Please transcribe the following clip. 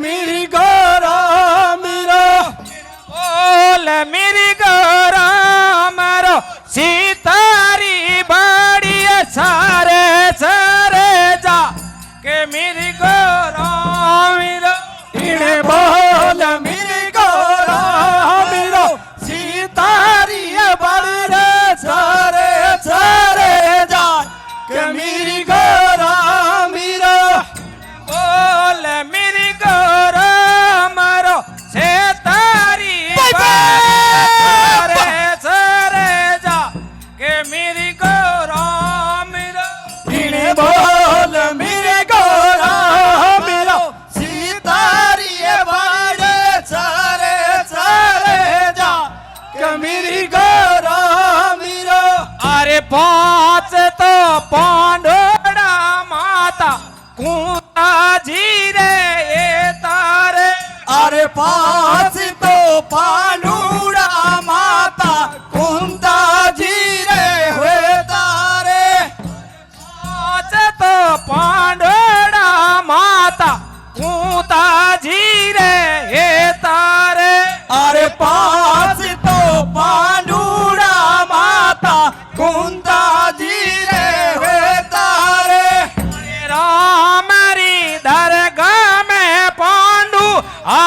मेरी गौरा मेरा बोल मेरी गौरा मारो सीतारी बड़ी सारे सारे जा के मेरी गौरा मेरा इने बोल मेरी गौरा मेरा सीतारी बड़ी सारे सारे जा के मेरी गौरा मेरा बोल मेरी गौरा मारो सीतारी सारे सारे जा के मेरी गौरा मेरा इने बोल मेरी गौरा मेरा सीतारी बड़ी सारे सारे जा के मेरी गौरा मेरा अरे पांच तो पांडोड़ा माता कुंता जी रे ये तारे अरे पांच तो पांडुड़ा माता कुंता जी रे हुए तारे पांच तो पांडोड़ा माता कुंता जी रे ये तारे अरे पांच तो पांडुड़ा माता कुंता जी रे हुए तारे रामरी दरगाह में पांडु आ